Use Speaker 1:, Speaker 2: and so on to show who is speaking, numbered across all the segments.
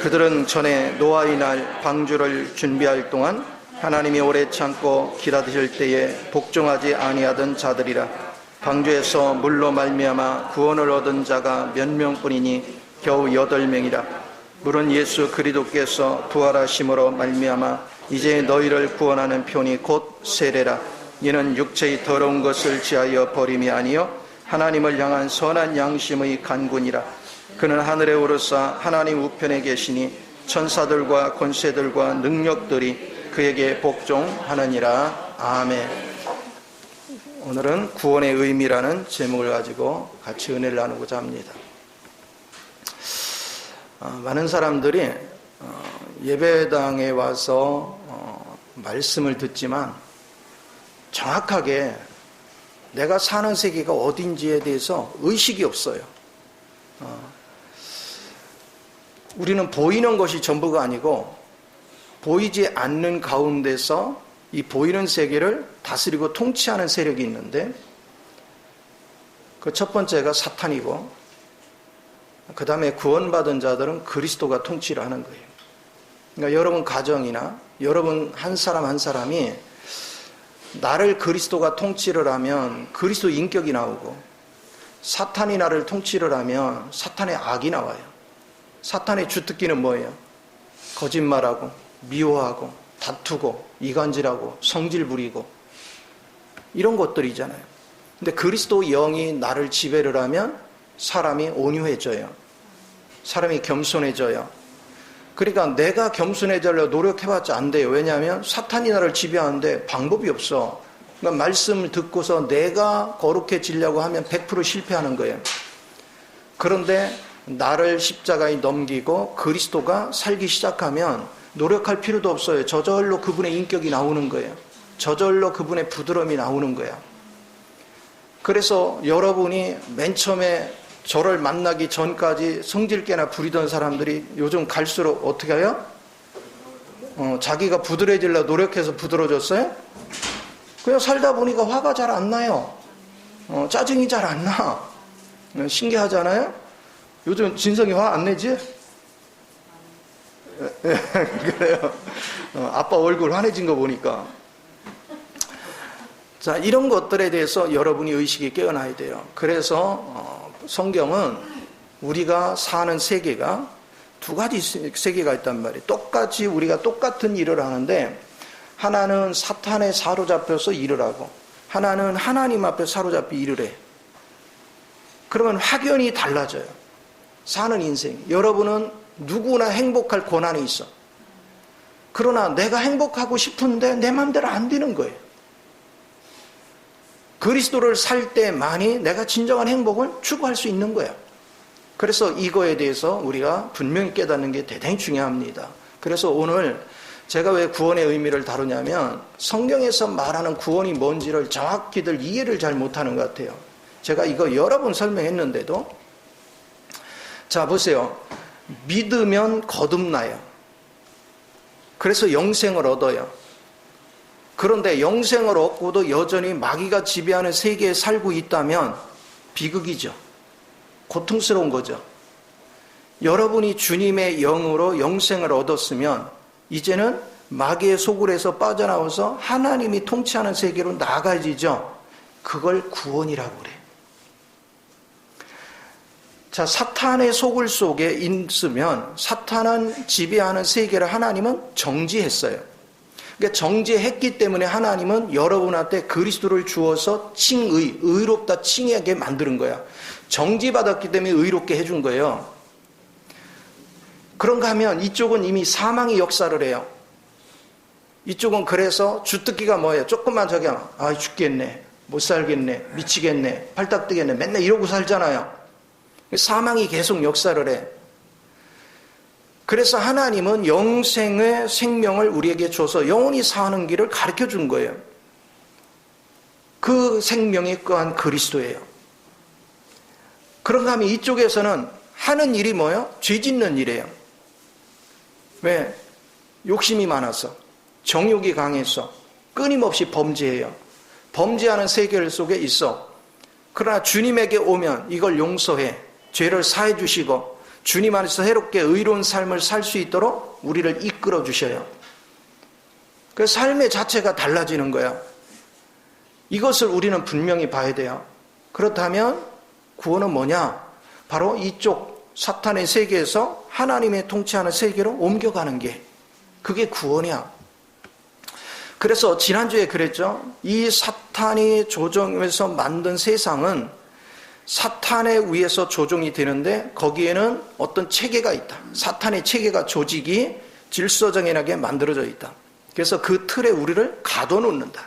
Speaker 1: 그들은 전에 노아의 날 방주를 준비할 동안 하나님이 오래 참고 기다리실 때에 복종하지 아니하던 자들이라. 방주에서 물로 말미암아 구원을 얻은 자가 몇 명뿐이니 겨우 8명이라. 물은 예수 그리스도께서 부활하심으로 말미암아 이제 너희를 구원하는 편이 곧 세례라. 이는 육체의 더러운 것을 지하여 버림이 아니요 하나님을 향한 선한 양심의 간구니라. 그는 하늘에 오르사 하나님 우편에 계시니 천사들과 권세들과 능력들이 그에게 복종하느니라. 아멘. 오늘은 구원의 의미라는 제목을 가지고 같이 은혜를 나누고자 합니다. 많은 사람들이 예배당에 와서 말씀을 듣지만 정확하게 내가 사는 세계가 어딘지에 대해서 의식이 없어요. 우리는 보이는 것이 전부가 아니고 보이지 않는 가운데서 이 보이는 세계를 다스리고 통치하는 세력이 있는데, 그 첫 번째가 사탄이고, 그 다음에 구원받은 자들은 그리스도가 통치를 하는 거예요. 그러니까 여러분 가정이나 여러분 한 사람 한 사람이 나를 그리스도가 통치를 하면 그리스도 인격이 나오고, 사탄이 나를 통치를 하면 사탄의 악이 나와요. 사탄의 주특기는 뭐예요? 거짓말하고 미워하고 다투고 이간질하고 성질 부리고 이런 것들이잖아요. 근데 그리스도 영이 나를 지배를 하면 사람이 온유해져요. 사람이 겸손해져요. 그러니까 내가 겸손해지려고 노력해봤자 안 돼요. 왜냐하면 사탄이 나를 지배하는데 방법이 없어. 그러니까 말씀을 듣고서 내가 거룩해지려고 하면 100% 실패하는 거예요. 그런데 나를 십자가에 넘기고 그리스도가 살기 시작하면 노력할 필요도 없어요. 저절로 그분의 인격이 나오는 거예요. 저절로 그분의 부드러움이 나오는 거야. 그래서 여러분이 맨 처음에 저를 만나기 전까지 성질깨나 부리던 사람들이 요즘 갈수록 어떻게 해요? 자기가 부드러워지려고 노력해서 부드러워졌어요? 그냥 살다 보니까 화가 잘 안 나요. 짜증이 잘 안 나. 신기하잖아요? 요즘 진성이 화 안 내지? 그래요. 아빠 얼굴 환해진 거 보니까. 자, 이런 것들에 대해서 여러분이 의식이 깨어나야 돼요. 그래서 성경은 우리가 사는 세계가 두 가지 세계가 있단 말이에요. 똑같이 우리가 똑같은 일을 하는데, 하나는 사탄에 사로잡혀서 일을 하고 하나는 하나님 앞에 사로잡혀 일을 해. 그러면 확연히 달라져요. 사는 인생. 여러분은 누구나 행복할 권한이 있어. 그러나 내가 행복하고 싶은데 내 마음대로 안 되는 거예요. 그리스도를 살 때만이 내가 진정한 행복을 추구할 수 있는 거예요. 그래서 이거에 대해서 우리가 분명히 깨닫는 게 대단히 중요합니다. 그래서 오늘 제가 왜 구원의 의미를 다루냐면, 성경에서 말하는 구원이 뭔지를 정확히들 이해를 잘 못하는 것 같아요. 제가 이거 여러 번 설명했는데도, 자 보세요. 믿으면 거듭나요. 그래서 영생을 얻어요. 그런데 영생을 얻고도 여전히 마귀가 지배하는 세계에 살고 있다면 비극이죠. 고통스러운 거죠. 여러분이 주님의 영으로 영생을 얻었으면 이제는 마귀의 소굴에서 빠져나와서 하나님이 통치하는 세계로 나아가지죠. 그걸 구원이라고 그래요. 자, 사탄의 소굴 속에 있으면 사탄은 지배하는 세계를 하나님은 정지했어요. 그러니까 정지했기 때문에 하나님은 여러분한테 그리스도를 주어서 칭의, 의롭다 칭하게 만드는 거야. 정지받았기 때문에 의롭게 해준 거예요. 그런가 하면 이쪽은 이미 사망의 역사를 해요. 이쪽은 그래서 주특기가 뭐예요? 조금만 저기 하면 아 죽겠네, 못 살겠네, 미치겠네, 팔딱 뜨겠네, 맨날 이러고 살잖아요. 사망이 계속 역사를 해. 그래서 하나님은 영생의 생명을 우리에게 줘서 영원히 사는 길을 가르쳐 준 거예요. 그 생명이 또한 그리스도예요. 그런가 하면 이쪽에서는 하는 일이 뭐예요? 죄 짓는 일이에요. 왜? 욕심이 많아서, 정욕이 강해서 끊임없이 범죄해요. 범죄하는 세계 속에 있어. 그러나 주님에게 오면 이걸 용서해, 죄를 사해 주시고 주님 안에서 해롭게 의로운 삶을 살 수 있도록 우리를 이끌어 주셔요. 그 삶의 자체가 달라지는 거야. 이것을 우리는 분명히 봐야 돼요. 그렇다면 구원은 뭐냐? 바로 이쪽 사탄의 세계에서 하나님의 통치하는 세계로 옮겨가는 게, 그게 구원이야. 그래서 지난주에 그랬죠. 이 사탄이 조종해서 만든 세상은 사탄에 의해서 조종이 되는데 거기에는 어떤 체계가 있다. 사탄의 체계가, 조직이 질서정연하게 만들어져 있다. 그래서 그 틀에 우리를 가둬놓는다.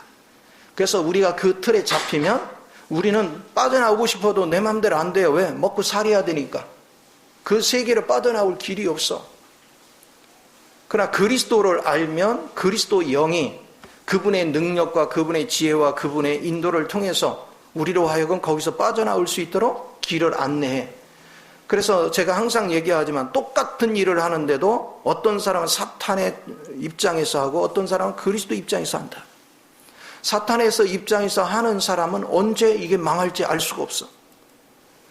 Speaker 1: 그래서 우리가 그 틀에 잡히면 우리는 빠져나오고 싶어도 내 맘대로 안 돼요. 왜? 먹고 살아야 되니까. 그 세계를 빠져나올 길이 없어. 그러나 그리스도를 알면 그리스도 영이 그분의 능력과 그분의 지혜와 그분의 인도를 통해서 우리로 하여금 거기서 빠져나올 수 있도록 길을 안내해. 그래서 제가 항상 얘기하지만 똑같은 일을 하는데도 어떤 사람은 사탄의 입장에서 하고 어떤 사람은 그리스도 입장에서 한다. 사탄에서 입장에서 하는 사람은 언제 이게 망할지 알 수가 없어.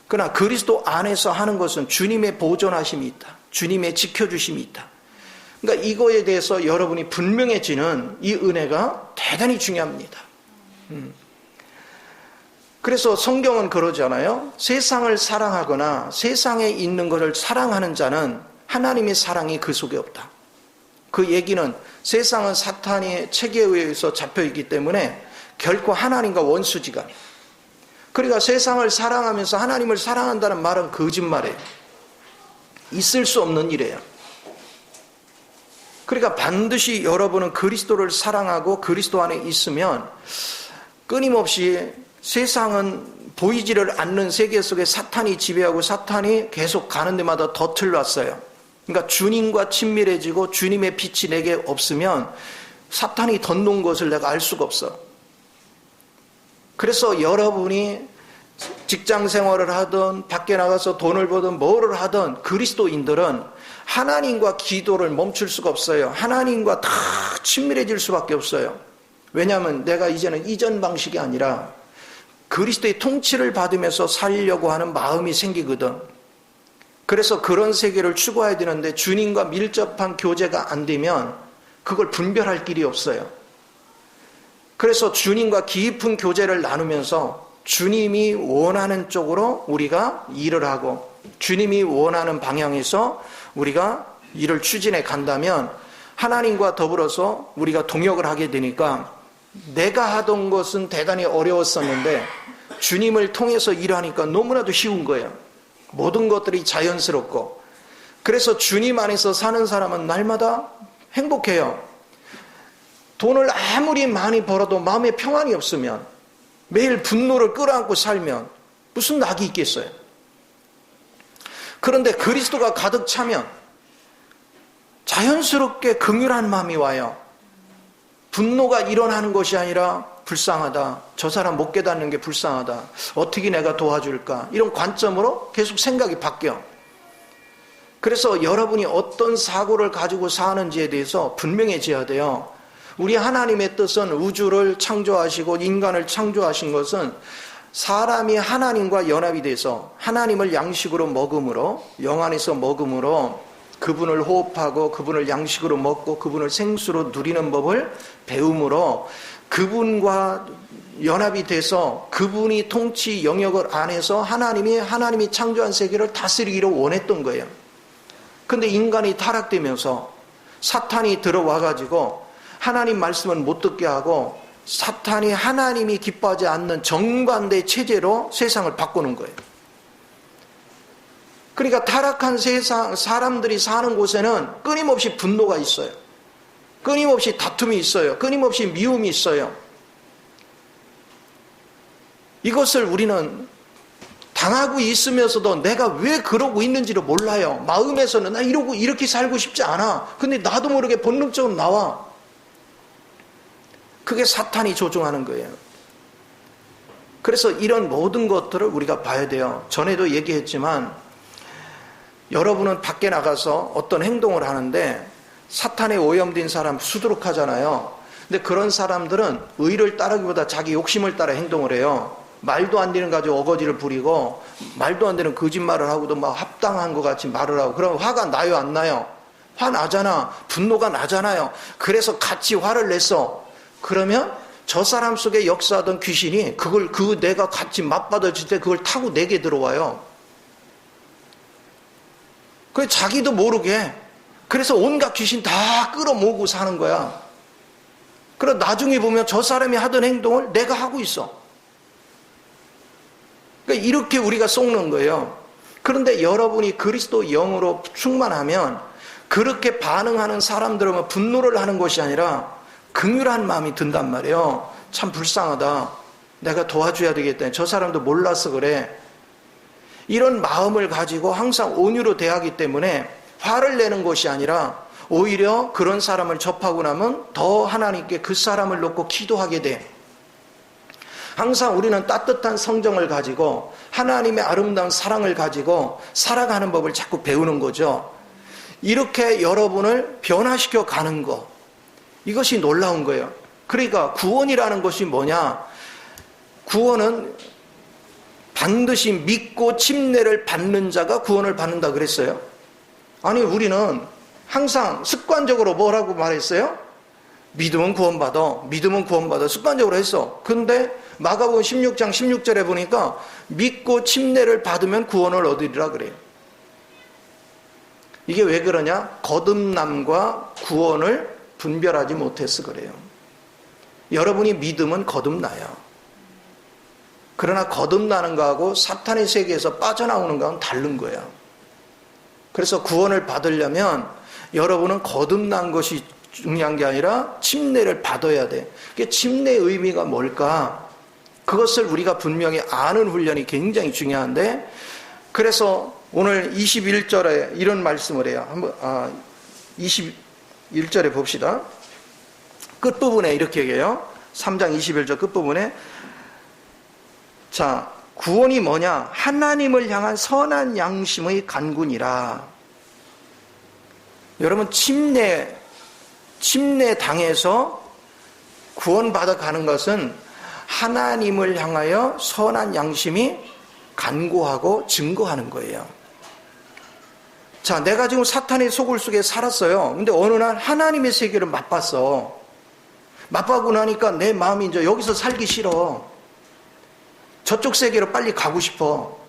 Speaker 1: 그러나 그리스도 안에서 하는 것은 주님의 보존하심이 있다. 주님의 지켜주심이 있다. 그러니까 이거에 대해서 여러분이 분명해지는 이 은혜가 대단히 중요합니다. 그래서 성경은 그러잖아요. 세상을 사랑하거나 세상에 있는 것을 사랑하는 자는 하나님의 사랑이 그 속에 없다. 그 얘기는 세상은 사탄의 체계에 의해서 잡혀있기 때문에 결코 하나님과 원수지가 아니에요. 그러니까 세상을 사랑하면서 하나님을 사랑한다는 말은 거짓말이에요. 있을 수 없는 일이에요. 그러니까 반드시 여러분은 그리스도를 사랑하고 그리스도 안에 있으면 끊임없이 세상은 보이지를 않는 세계 속에 사탄이 지배하고 사탄이 계속 가는 데마다 덫을 놨어요. 그러니까 주님과 친밀해지고 주님의 빛이 내게 없으면 사탄이 덧놓은 것을 내가 알 수가 없어. 그래서 여러분이 직장 생활을 하든 밖에 나가서 돈을 벌든 뭐를 하든 그리스도인들은 하나님과 기도를 멈출 수가 없어요. 하나님과 다 친밀해질 수밖에 없어요. 왜냐하면 내가 이제는 이전 방식이 아니라 그리스도의 통치를 받으면서 살려고 하는 마음이 생기거든. 그래서 그런 세계를 추구해야 되는데 주님과 밀접한 교제가 안 되면 그걸 분별할 길이 없어요. 그래서 주님과 깊은 교제를 나누면서 주님이 원하는 쪽으로 우리가 일을 하고 주님이 원하는 방향에서 우리가 일을 추진해 간다면 하나님과 더불어서 우리가 동역을 하게 되니까 내가 하던 것은 대단히 어려웠었는데 주님을 통해서 일하니까 너무나도 쉬운 거예요. 모든 것들이 자연스럽고. 그래서 주님 안에서 사는 사람은 날마다 행복해요. 돈을 아무리 많이 벌어도 마음에 평안이 없으면, 매일 분노를 끌어안고 살면 무슨 낙이 있겠어요. 그런데 그리스도가 가득 차면 자연스럽게 긍휼한 마음이 와요. 분노가 일어나는 것이 아니라 불쌍하다. 저 사람 못 깨닫는 게 불쌍하다. 어떻게 내가 도와줄까? 이런 관점으로 계속 생각이 바뀌어. 그래서 여러분이 어떤 사고를 가지고 사는지에 대해서 분명해져야 돼요. 우리 하나님의 뜻은 우주를 창조하시고 인간을 창조하신 것은 사람이 하나님과 연합이 돼서 하나님을 양식으로 먹음으로, 영 안에서 먹음으로 그분을 호흡하고 그분을 양식으로 먹고 그분을 생수로 누리는 법을 배움으로 그분과 연합이 돼서 그분이 통치 영역을 안에서 하나님이 창조한 세계를 다스리기를 원했던 거예요. 근데 인간이 타락되면서 사탄이 들어와가지고 하나님 말씀은 못 듣게 하고 사탄이 하나님이 기뻐하지 않는 정반대 체제로 세상을 바꾸는 거예요. 그러니까 타락한 세상, 사람들이 사는 곳에는 끊임없이 분노가 있어요. 끊임없이 다툼이 있어요. 끊임없이 미움이 있어요. 이것을 우리는 당하고 있으면서도 내가 왜 그러고 있는지를 몰라요. 마음에서는 나 이러고 이렇게 살고 싶지 않아. 근데 나도 모르게 본능적으로 나와. 그게 사탄이 조종하는 거예요. 그래서 이런 모든 것들을 우리가 봐야 돼요. 전에도 얘기했지만 여러분은 밖에 나가서 어떤 행동을 하는데 사탄에 오염된 사람 수두룩하잖아요. 근데 그런 사람들은 의를 따르기보다 자기 욕심을 따라 행동을 해요. 말도 안 되는 가지고 어거지를 부리고 말도 안 되는 거짓말을 하고도 막 합당한 것 같이 말을 하고 그럼 화가 나요 안 나요? 화 나잖아. 분노가 나잖아요. 그래서 같이 화를 냈어. 그러면 저 사람 속에 역사하던 귀신이 내가 같이 맞받아질 때 그걸 타고 내게 들어와요. 그 자기도 모르게. 그래서 온갖 귀신 다 끌어모으고 사는 거야. 그럼 나중에 보면 저 사람이 하던 행동을 내가 하고 있어. 그러니까 이렇게 우리가 속는 거예요. 그런데 여러분이 그리스도 영으로 충만하면 그렇게 반응하는 사람들은 분노를 하는 것이 아니라 긍휼한 마음이 든단 말이에요. 참 불쌍하다. 내가 도와줘야 되겠다. 저 사람도 몰라서 그래. 이런 마음을 가지고 항상 온유로 대하기 때문에 화를 내는 것이 아니라 오히려 그런 사람을 접하고 나면 더 하나님께 그 사람을 놓고 기도하게 돼. 항상 우리는 따뜻한 성정을 가지고 하나님의 아름다운 사랑을 가지고 살아가는 법을 자꾸 배우는 거죠. 이렇게 여러분을 변화시켜 가는 거, 이것이 놀라운 거예요. 그러니까 구원이라는 것이 뭐냐? 구원은 반드시 믿고 침례를 받는 자가 구원을 받는다 그랬어요. 아니 우리는 항상 습관적으로 뭐라고 말했어요? 믿으면 구원받아. 믿으면 구원받아. 습관적으로 했어. 근데 마가복음 16장 16절에 보니까 믿고 침례를 받으면 구원을 얻으리라 그래요. 이게 왜 그러냐? 거듭남과 구원을 분별하지 못해서 그래요. 여러분이 믿으면 거듭나요. 그러나 거듭나는 거하고 사탄의 세계에서 빠져나오는 거하고는 다른 거예요. 그래서 구원을 받으려면 여러분은 거듭난 것이 중요한 게 아니라 침례를 받아야 돼. 침례의 의미가 뭘까? 그것을 우리가 분명히 아는 훈련이 굉장히 중요한데, 그래서 오늘 21절에 이런 말씀을 해요. 한번 21절에 봅시다. 끝부분에 이렇게 얘기해요. 3장 21절 끝부분에, 자, 구원이 뭐냐? 하나님을 향한 선한 양심의 간군이라. 여러분, 침례 당해서 구원받아 가는 것은 하나님을 향하여 선한 양심이 간구하고 증거하는 거예요. 자, 내가 지금 사탄의 소굴 속에 살았어요. 근데 어느 날 하나님의 세계를 맛봤어. 맛보고 나니까 내 마음이 이제 여기서 살기 싫어. 저쪽 세계로 빨리 가고 싶어.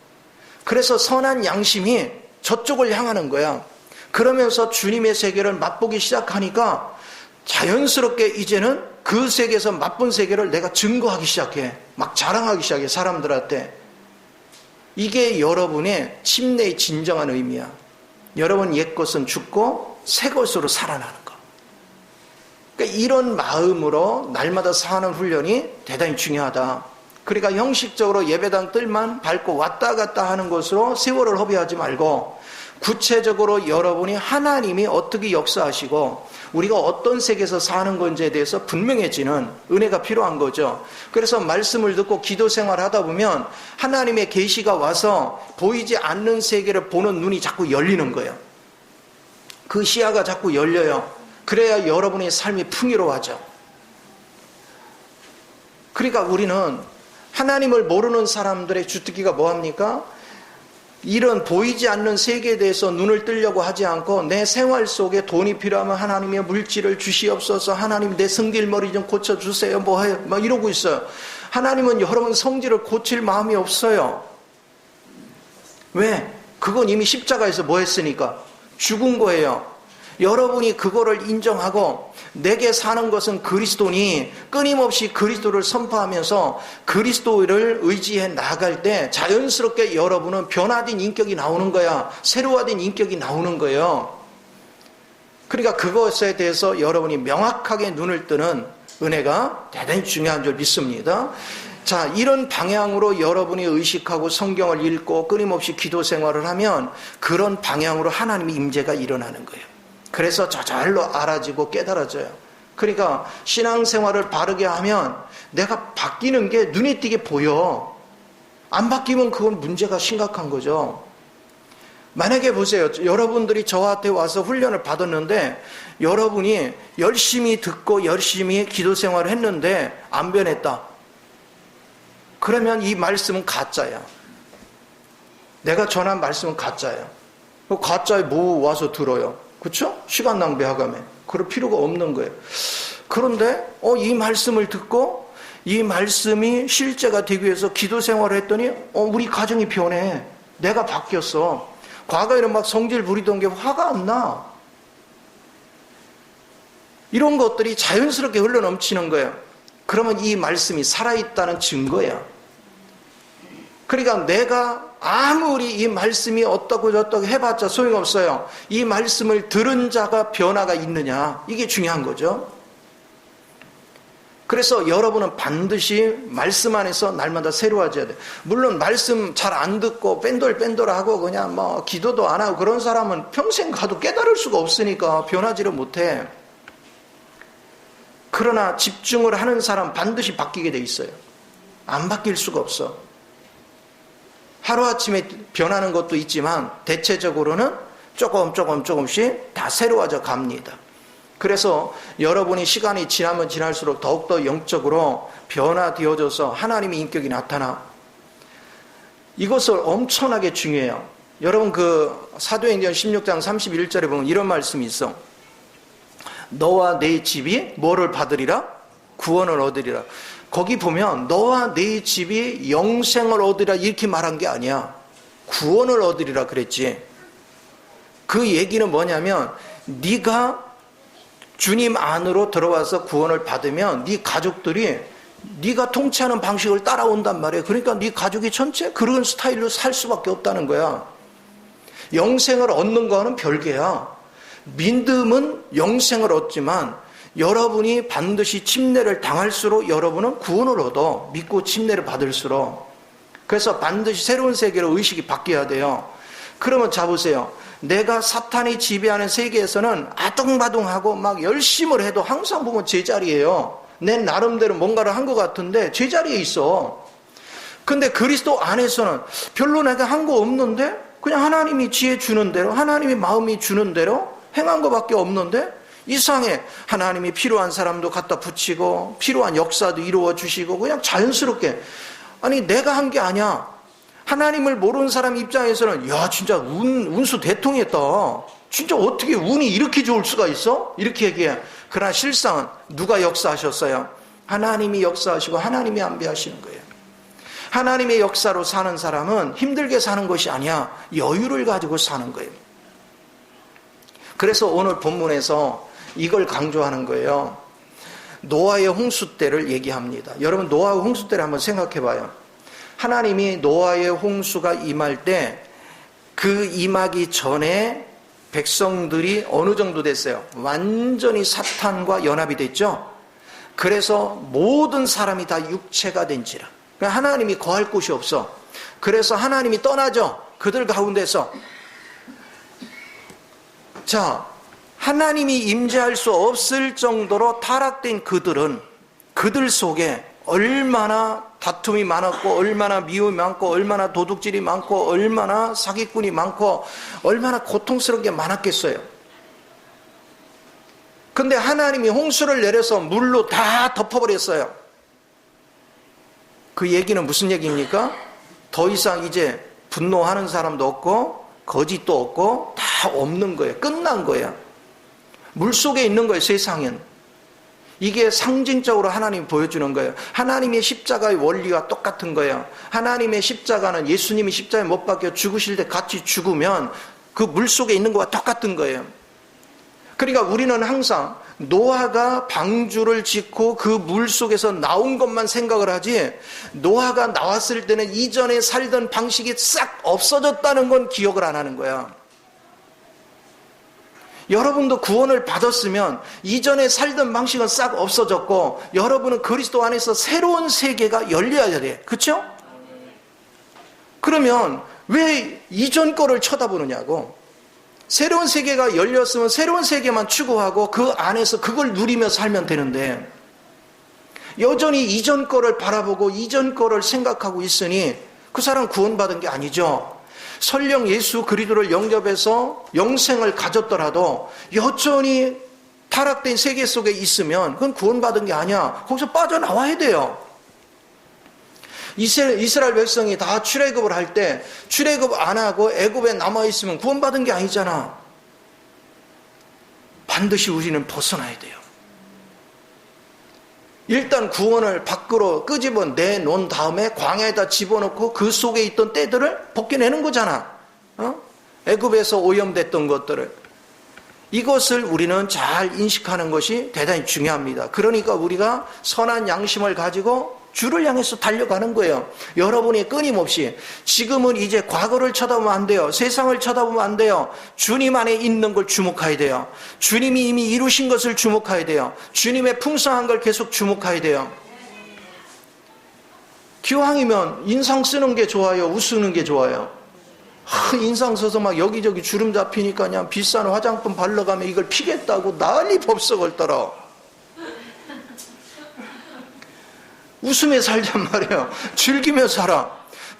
Speaker 1: 그래서 선한 양심이 저쪽을 향하는 거야. 그러면서 주님의 세계를 맛보기 시작하니까 자연스럽게 이제는 그 세계에서 맛본 세계를 내가 증거하기 시작해. 막 자랑하기 시작해, 사람들한테. 이게 여러분의 침례의 진정한 의미야. 여러분 옛 것은 죽고 새 것으로 살아나는 거. 그러니까 이런 마음으로 날마다 사는 훈련이 대단히 중요하다. 그러니까 형식적으로 예배당 뜰만 밟고 왔다 갔다 하는 것으로 세월을 허비하지 말고 구체적으로 여러분이 하나님이 어떻게 역사하시고 우리가 어떤 세계에서 사는 건지에 대해서 분명해지는 은혜가 필요한 거죠. 그래서 말씀을 듣고 기도 생활을 하다 보면 하나님의 계시가 와서 보이지 않는 세계를 보는 눈이 자꾸 열리는 거예요. 그 시야가 자꾸 열려요. 그래야 여러분의 삶이 풍요로워하죠. 그러니까 우리는 하나님을 모르는 사람들의 주특기가 뭐합니까? 이런 보이지 않는 세계에 대해서 눈을 뜨려고 하지 않고 내 생활 속에 돈이 필요하면 하나님의 물질을 주시옵소서, 하나님 내 성질머리 좀 고쳐주세요, 뭐해요, 막 이러고 있어요. 하나님은 여러분 성질을 고칠 마음이 없어요. 왜? 그건 이미 십자가에서 뭐 했으니까? 죽은 거예요. 여러분이 그거를 인정하고 내게 사는 것은 그리스도니 끊임없이 그리스도를 선포하면서 그리스도를 의지해 나갈 때 자연스럽게 여러분은 변화된 인격이 나오는 거야. 새로워진 인격이 나오는 거예요. 그러니까 그것에 대해서 여러분이 명확하게 눈을 뜨는 은혜가 대단히 중요한 줄 믿습니다. 자, 이런 방향으로 여러분이 의식하고 성경을 읽고 끊임없이 기도 생활을 하면 그런 방향으로 하나님의 임재가 일어나는 거예요. 그래서 저절로 알아지고 깨달아져요. 그러니까 신앙생활을 바르게 하면 내가 바뀌는 게 눈에 띄게 보여. 안 바뀌면 그건 문제가 심각한 거죠. 만약에 보세요. 여러분들이 저한테 와서 훈련을 받았는데 여러분이 열심히 듣고 열심히 기도 생활을 했는데 안 변했다. 그러면 이 말씀은 가짜야. 내가 전한 말씀은 가짜야. 가짜에 뭐 와서 들어요? 그렇죠? 시간 낭비하가며. 그럴 필요가 없는 거예요. 그런데 이 말씀을 듣고 이 말씀이 실제가 되기 위해서 기도 생활을 했더니 우리 가정이 변해. 내가 바뀌었어. 과거에는 막 성질 부리던 게 화가 안 나. 이런 것들이 자연스럽게 흘러넘치는 거예요. 그러면 이 말씀이 살아있다는 증거야. 그러니까 내가 아무리 이 말씀이 어떻고 저떻고 해봤자 소용없어요. 이 말씀을 들은 자가 변화가 있느냐, 이게 중요한 거죠. 그래서 여러분은 반드시 말씀 안에서 날마다 새로워져야 돼요. 물론 말씀 잘 안 듣고 뺀돌뺀돌하고 그냥 뭐 기도도 안 하고 그런 사람은 평생 가도 깨달을 수가 없으니까 변하지를 못해. 그러나 집중을 하는 사람 반드시 바뀌게 돼 있어요. 안 바뀔 수가 없어. 하루아침에 변하는 것도 있지만 대체적으로는 조금씩 다 새로워져 갑니다. 그래서 여러분이 시간이 지나면 지날수록 더욱더 영적으로 변화되어져서 하나님의 인격이 나타나. 이것을 엄청나게 중요해요. 여러분 그 사도행전 16장 31절에 보면 이런 말씀이 있어. 너와 내 집이 뭐를 받으리라? 구원을 얻으리라. 거기 보면 너와 내 집이 영생을 얻으리라 이렇게 말한 게 아니야. 구원을 얻으리라 그랬지. 그 얘기는 뭐냐면 네가 주님 안으로 들어와서 구원을 받으면 네 가족들이 네가 통치하는 방식을 따라온단 말이에요. 그러니까 네 가족이 전체 그런 스타일로 살 수밖에 없다는 거야. 영생을 얻는 거는 별개야. 믿음은 영생을 얻지만 여러분이 반드시 침례를 당할수록 여러분은 구원을 얻어. 믿고 침례를 받을수록. 그래서 반드시 새로운 세계로 의식이 바뀌어야 돼요. 그러면 자 보세요. 내가 사탄이 지배하는 세계에서는 아둥바둥하고 막 열심을 해도 항상 보면 제자리예요. 내 나름대로 뭔가를 한 것 같은데 제자리에 있어. 근데 그리스도 안에서는 별로 내가 한 거 없는데 그냥 하나님이 지혜 주는 대로, 하나님이 마음이 주는 대로 행한 것밖에 없는데 이상해. 하나님이 필요한 사람도 갖다 붙이고 필요한 역사도 이루어 주시고 그냥 자연스럽게. 아니 내가 한 게 아니야. 하나님을 모르는 사람 입장에서는 야 진짜 운수 대통했다. 진짜 어떻게 운이 이렇게 좋을 수가 있어? 이렇게 얘기해. 그러나 실상은 누가 역사하셨어요? 하나님이 역사하시고 하나님이 안배하시는 거예요. 하나님의 역사로 사는 사람은 힘들게 사는 것이 아니야. 여유를 가지고 사는 거예요. 그래서 오늘 본문에서 이걸 강조하는 거예요. 노아의 홍수 때를 얘기합니다. 여러분 노아의 홍수 때를 한번 생각해 봐요. 하나님이 노아의 홍수가 임할 때 그 임하기 전에 백성들이 어느 정도 됐어요? 완전히 사탄과 연합이 됐죠? 그래서 모든 사람이 다 육체가 된지라. 하나님이 거할 곳이 없어. 그래서 하나님이 떠나죠. 그들 가운데서. 자, 하나님이 임재할 수 없을 정도로 타락된 그들은 그들 속에 얼마나 다툼이 많았고 얼마나 미움이 많고 얼마나 도둑질이 많고 얼마나 사기꾼이 많고 얼마나 고통스럽게 많았겠어요. 근데 하나님이 홍수를 내려서 물로 다 덮어버렸어요. 그 얘기는 무슨 얘기입니까? 더 이상 이제 분노하는 사람도 없고 거짓도 없고 다 없는 거예요. 끝난 거예요. 물속에 있는 거예요. 세상엔. 이게 상징적으로 하나님이 보여주는 거예요. 하나님의 십자가의 원리와 똑같은 거예요. 하나님의 십자가는 예수님이 십자가에 못 박혀 죽으실 때 같이 죽으면 그 물속에 있는 것과 똑같은 거예요. 그러니까 우리는 항상 노아가 방주를 짓고 그 물속에서 나온 것만 생각을 하지 노아가 나왔을 때는 이전에 살던 방식이 싹 없어졌다는 건 기억을 안 하는 거야. 여러분도 구원을 받았으면 이전에 살던 방식은 싹 없어졌고 여러분은 그리스도 안에서 새로운 세계가 열려야 돼. 그렇죠? 그러면 왜 이전 거를 쳐다보느냐고. 새로운 세계가 열렸으면 새로운 세계만 추구하고 그 안에서 그걸 누리며 살면 되는데 여전히 이전 거를 바라보고 이전 거를 생각하고 있으니 그 사람 구원받은 게 아니죠. 설령 예수 그리스도를 영접해서 영생을 가졌더라도 여전히 타락된 세계 속에 있으면 그건 구원받은 게 아니야. 거기서 빠져나와야 돼요. 이스라엘 백성이 다 출애굽을 할 때 출애굽 안 하고 애굽에 남아있으면 구원받은 게 아니잖아. 반드시 우리는 벗어나야 돼요. 일단 구원을 밖으로 끄집어 내놓은 다음에 광야에다 집어넣고 그 속에 있던 때들을 벗겨내는 거잖아. 애굽에서 오염됐던 것들을. 이것을 우리는 잘 인식하는 것이 대단히 중요합니다. 그러니까 우리가 선한 양심을 가지고 주를 향해서 달려가는 거예요. 여러분이 끊임없이 지금은 이제 과거를 쳐다보면 안 돼요. 세상을 쳐다보면 안 돼요. 주님 안에 있는 걸 주목해야 돼요. 주님이 이미 이루신 것을 주목해야 돼요. 주님의 풍성한 걸 계속 주목해야 돼요. 기왕이면 인상 쓰는 게 좋아요? 웃으는 게 좋아요? 인상 써서 막 여기저기 주름 잡히니까 그냥 비싼 화장품 발라가면 이걸 피겠다고 난리 법석을 떨어. 웃으며 살잔 말이에요. 즐기며 살아.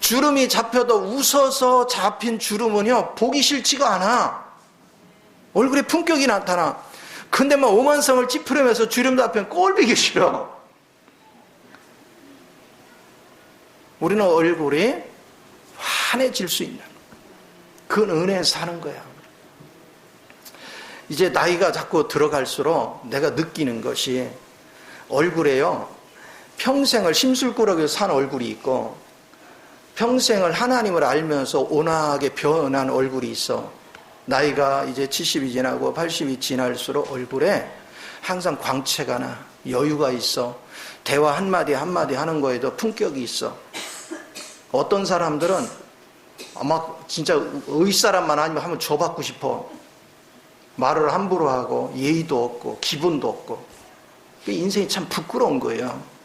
Speaker 1: 주름이 잡혀도 웃어서 잡힌 주름은요, 보기 싫지가 않아. 얼굴에 품격이 나타나. 근데 막 오만성을 찌푸리면서 주름 잡히면 꼴보기 싫어. 우리는 얼굴이 환해질 수 있는 그 은혜에 사는 거야. 이제 나이가 자꾸 들어갈수록 내가 느끼는 것이 얼굴에요, 평생을 심술꾸러기로 산 얼굴이 있고 평생을 하나님을 알면서 온화하게 변한 얼굴이 있어. 나이가 이제 70이 지나고 80이 지날수록 얼굴에 항상 광채가 나, 여유가 있어. 대화 한마디 한마디 하는 거에도 품격이 있어. 어떤 사람들은 아마 진짜 의사람만 아니면 한번 줘받고 싶어. 말을 함부로 하고 예의도 없고 기분도 없고. 인생이 참 부끄러운 거예요.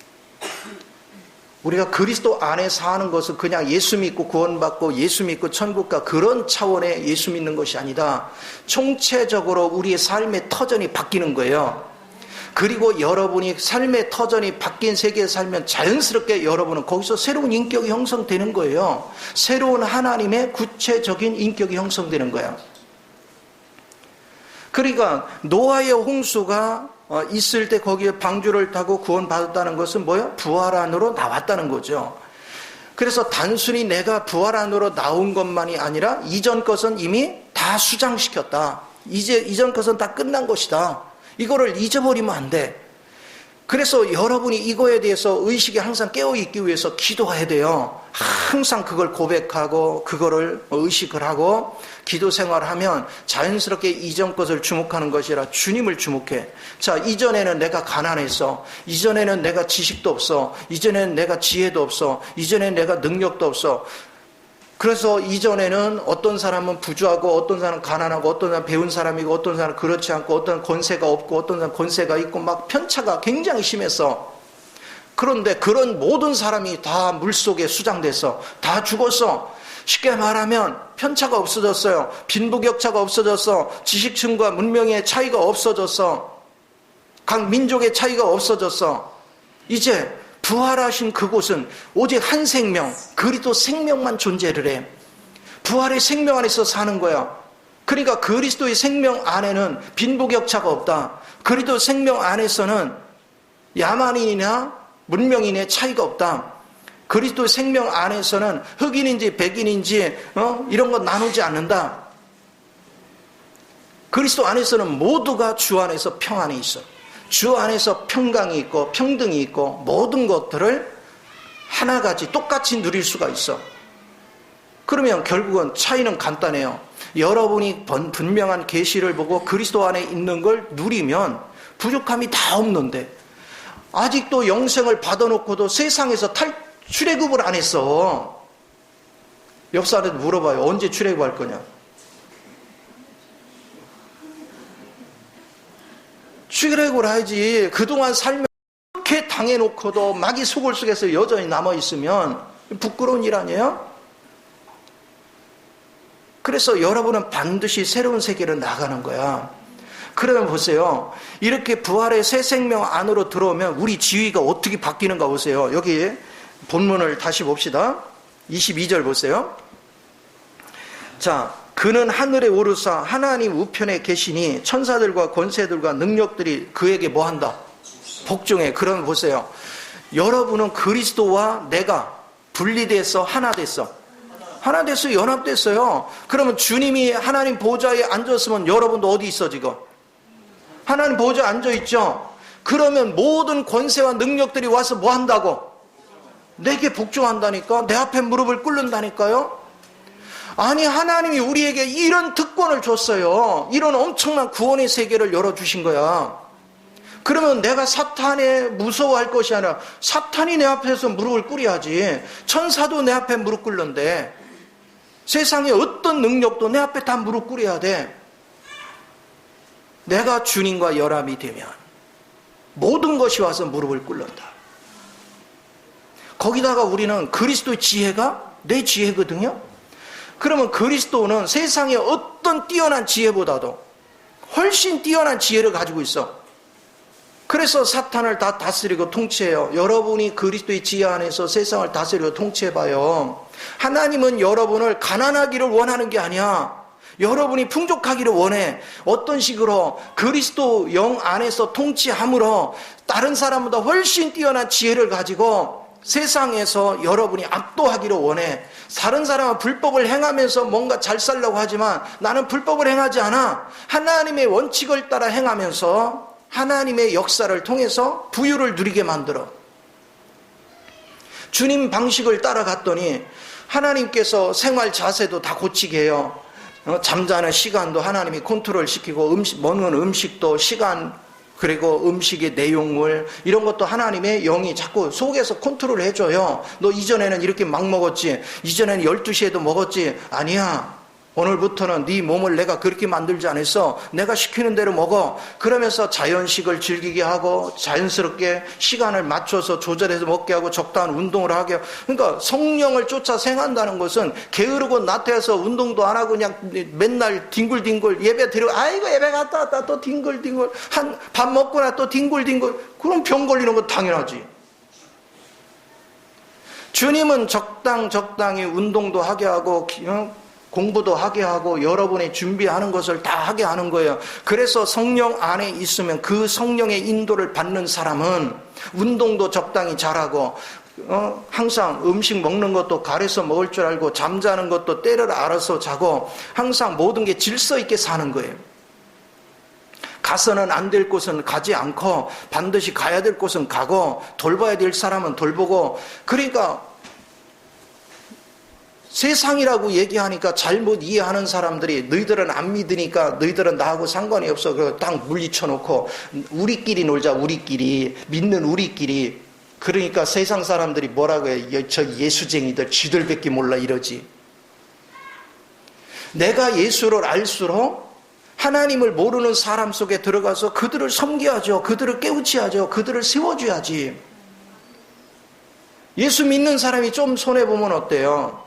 Speaker 1: 우리가 그리스도 안에 사는 것은 그냥 예수 믿고 구원받고 예수 믿고 천국가 그런 차원의 예수 믿는 것이 아니다. 총체적으로 우리의 삶의 터전이 바뀌는 거예요. 그리고 여러분이 삶의 터전이 바뀐 세계에 살면 자연스럽게 여러분은 거기서 새로운 인격이 형성되는 거예요. 새로운 하나님의 구체적인 인격이 형성되는 거예요. 그러니까 노아의 홍수가 있을 때 거기에 방주를 타고 구원받았다는 것은 뭐예요? 부활 안으로 나왔다는 거죠. 그래서 단순히 내가 부활 안으로 나온 것만이 아니라 이전 것은 이미 다 수장시켰다. 이제 이전 것은 다 끝난 것이다. 이거를 잊어버리면 안 돼. 그래서 여러분이 이거에 대해서 의식이 항상 깨어있기 위해서 기도해야 돼요. 항상 그걸 고백하고 그거를 의식을 하고 기도 생활하면 자연스럽게 이전 것을 주목하는 것이 아니라 주님을 주목해. 자, 이전에는 내가 가난했어. 이전에는 내가 지식도 없어. 이전에는 내가 지혜도 없어. 이전에는 내가 능력도 없어. 그래서 이전에는 어떤 사람은 부주하고 어떤 사람은 가난하고 어떤 사람은 배운 사람이고 어떤 사람은 그렇지 않고 어떤 권세가 없고 어떤 사람은 권세가 있고 막 편차가 굉장히 심했어. 그런데 그런 모든 사람이 다 물속에 수장됐어. 다 죽었어. 쉽게 말하면 편차가 없어졌어요. 빈부격차가 없어졌어. 지식층과 문명의 차이가 없어졌어. 각 민족의 차이가 없어졌어. 이제 부활하신 그곳은 오직 한 생명, 그리스도 생명만 존재를 해. 부활의 생명 안에서 사는 거야. 그러니까 그리스도의 생명 안에는 빈부격차가 없다. 그리스도 생명 안에서는 야만인이나 문명인의 차이가 없다. 그리스도의 생명 안에서는 흑인인지 백인인지 이런 거 나누지 않는다. 그리스도 안에서는 모두가 주 안에서 평안이 있어. 주 안에서 평강이 있고 평등이 있고 모든 것들을 하나같이 똑같이 누릴 수가 있어. 그러면 결국은 차이는 간단해요. 여러분이 분명한 계시를 보고 그리스도 안에 있는 걸 누리면 부족함이 다 없는데 아직도 영생을 받아놓고도 세상에서 출애굽을 안 했어. 옆 사람한테 물어봐요. 언제 출애굽할 거냐? 출애굽을 하지. 그동안 살면 그렇게 당해놓고도 마귀 속을 속에서 여전히 남아있으면 부끄러운 일 아니에요? 그래서 여러분은 반드시 새로운 세계로 나가는 거야. 그러면 보세요. 이렇게 부활의 새 생명 안으로 들어오면 우리 지위가 어떻게 바뀌는가 보세요. 여기 본문을 다시 봅시다. 22절 보세요. 자, 그는 하늘에 오르사 하나님 우편에 계시니 천사들과 권세들과 능력들이 그에게 뭐한다? 복종해. 그러면 보세요. 여러분은 그리스도와 내가 분리됐어? 하나 됐어? 하나 됐어? 연합됐어요. 그러면 주님이 하나님 보좌에 앉았으면 여러분도 어디 있어 지금? 하나님 보좌에 앉아있죠? 그러면 모든 권세와 능력들이 와서 뭐 한다고? 내게 복종한다니까? 내 앞에 무릎을 꿇는다니까요? 아니, 하나님이 우리에게 이런 특권을 줬어요. 이런 엄청난 구원의 세계를 열어주신 거야. 그러면 내가 사탄에 무서워할 것이 아니라 사탄이 내 앞에서 무릎을 꿇어야지. 천사도 내 앞에 무릎 꿇는데 세상에 어떤 능력도 내 앞에 다 무릎 꿇어야 돼. 내가 주님과 연합이 되면 모든 것이 와서 무릎을 꿇는다. 거기다가 우리는 그리스도의 지혜가 내 지혜거든요. 그러면 그리스도는 세상의 어떤 뛰어난 지혜보다도 훨씬 뛰어난 지혜를 가지고 있어. 그래서 사탄을 다 다스리고 통치해요. 여러분이 그리스도의 지혜 안에서 세상을 다스리고 통치해봐요. 하나님은 여러분을 가난하기를 원하는 게 아니야. 여러분이 풍족하기를 원해. 어떤 식으로? 그리스도 영 안에서 통치함으로 다른 사람보다 훨씬 뛰어난 지혜를 가지고 세상에서 여러분이 압도하기를 원해. 다른 사람은 불법을 행하면서 뭔가 잘 살려고 하지만 나는 불법을 행하지 않아. 하나님의 원칙을 따라 행하면서 하나님의 역사를 통해서 부유를 누리게 만들어. 주님 방식을 따라갔더니 하나님께서 생활 자세도 다 고치게 해요. 잠자는 시간도 하나님이 컨트롤 시키고 먹는 음식도 시간, 그리고 음식의 내용물 이런 것도 하나님의 영이 자꾸 속에서 컨트롤 해줘요. 너 이전에는 이렇게 막 먹었지? 이전에는 12시에도 먹었지? 아니야. 오늘부터는 네 몸을 내가 그렇게 만들지 않았어. 내가 시키는 대로 먹어. 그러면서 자연식을 즐기게 하고 자연스럽게 시간을 맞춰서 조절해서 먹게 하고 적당한 운동을 하게 하고. 그러니까 성령을 쫓아 생한다는 것은 게으르고 나태해서 운동도 안 하고 그냥 맨날 뒹굴뒹굴 예배 드리고 아이고 예배 갔다 왔다 또 뒹굴뒹굴 밥 먹고 나 또 뒹굴뒹굴. 그럼 병 걸리는 건 당연하지. 주님은 적당히 운동도 하게 하고 공부도 하게 하고 여러분이 준비하는 것을 다 하게 하는 거예요. 그래서 성령 안에 있으면 그 성령의 인도를 받는 사람은 운동도 적당히 잘하고 항상 음식 먹는 것도 가려서 먹을 줄 알고 잠자는 것도 때를 알아서 자고 항상 모든 게 질서 있게 사는 거예요. 가서는 안 될 곳은 가지 않고 반드시 가야 될 곳은 가고 돌봐야 될 사람은 돌보고. 그러니까 세상이라고 얘기하니까 잘못 이해하는 사람들이 너희들은 안 믿으니까 너희들은 나하고 상관이 없어. 그래서 딱 물리쳐놓고 우리끼리 놀자. 우리끼리 믿는 우리끼리. 그러니까 세상 사람들이 뭐라고 해? 저 예수쟁이들 쥐들밖에 몰라 이러지. 내가 예수를 알수록 하나님을 모르는 사람 속에 들어가서 그들을 섬겨야죠. 그들을 깨우쳐야죠. 그들을 세워줘야지. 예수 믿는 사람이 좀 손해보면 어때요?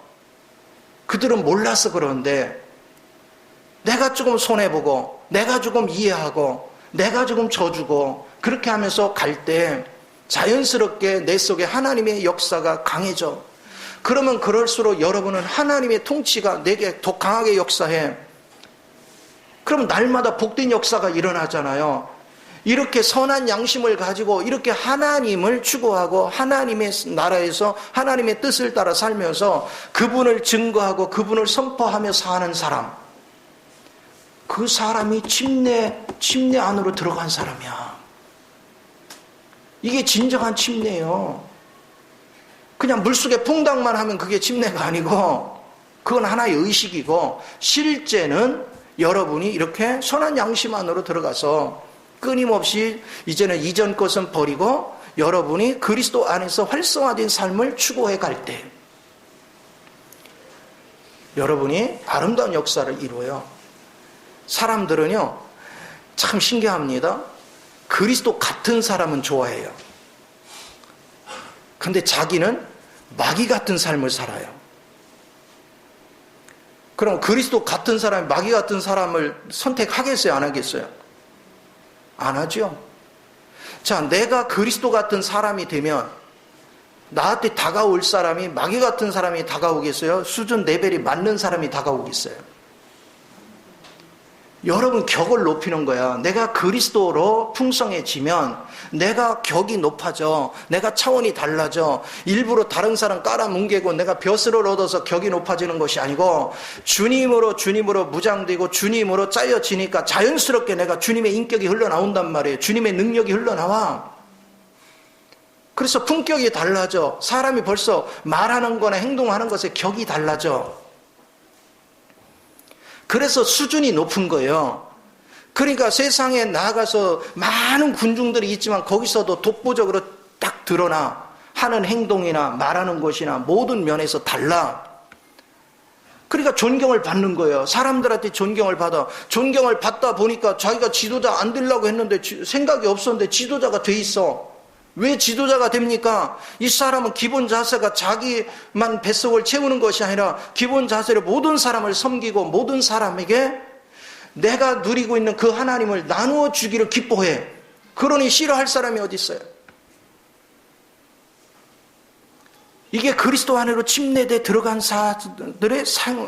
Speaker 1: 그들은 몰라서 그러는데 내가 조금 손해보고 내가 조금 이해하고 내가 조금 져주고 그렇게 하면서 갈 때 자연스럽게 내 속에 하나님의 역사가 강해져. 그러면 그럴수록 여러분은 하나님의 통치가 내게 더 강하게 역사해. 그럼 날마다 복된 역사가 일어나잖아요. 이렇게 선한 양심을 가지고 이렇게 하나님을 추구하고 하나님의 나라에서 하나님의 뜻을 따라 살면서 그분을 증거하고 그분을 선포하며 사는 사람, 그 사람이 침례 안으로 들어간 사람이야. 이게 진정한 침례예요. 그냥 물속에 퐁당만 하면 그게 침례가 아니고 그건 하나의 의식이고, 실제는 여러분이 이렇게 선한 양심 안으로 들어가서 끊임없이 이제는 이전 것은 버리고 여러분이 그리스도 안에서 활성화된 삶을 추구해 갈 때 여러분이 아름다운 역사를 이루어요. 사람들은요 참 신기합니다. 그리스도 같은 사람은 좋아해요. 근데 자기는 마귀 같은 삶을 살아요. 그럼 그리스도 같은 사람이 마귀 같은 사람을 선택하겠어요? 안 하겠어요? 안 하죠. 자, 내가 그리스도 같은 사람이 되면 나한테 다가올 사람이 마귀 같은 사람이 다가오겠어요? 수준 레벨이 맞는 사람이 다가오겠어요? 여러분 격을 높이는 거야. 내가 그리스도로 풍성해지면 내가 격이 높아져. 내가 차원이 달라져. 일부러 다른 사람 깔아뭉개고 내가 벼슬을 얻어서 격이 높아지는 것이 아니고 주님으로 무장되고 주님으로 짜여지니까 자연스럽게 내가 주님의 인격이 흘러나온단 말이에요. 주님의 능력이 흘러나와. 그래서 품격이 달라져. 사람이 벌써 말하는 거나 행동하는 것에 격이 달라져. 그래서 수준이 높은 거예요. 그러니까 세상에 나가서 많은 군중들이 있지만 거기서도 독보적으로 딱 드러나. 하는 행동이나 말하는 것이나 모든 면에서 달라. 그러니까 존경을 받는 거예요. 사람들한테 존경을 받아. 존경을 받다 보니까 자기가 지도자 안 되려고 했는데 생각이 없었는데 지도자가 돼 있어. 왜 지도자가 됩니까? 이 사람은 기본 자세가 자기만 뱃속을 채우는 것이 아니라 기본 자세로 모든 사람을 섬기고 모든 사람에게 내가 누리고 있는 그 하나님을 나누어 주기를 기뻐해. 그러니 싫어할 사람이 어디 있어요? 이게 그리스도 안으로 침례돼 들어간 사람들의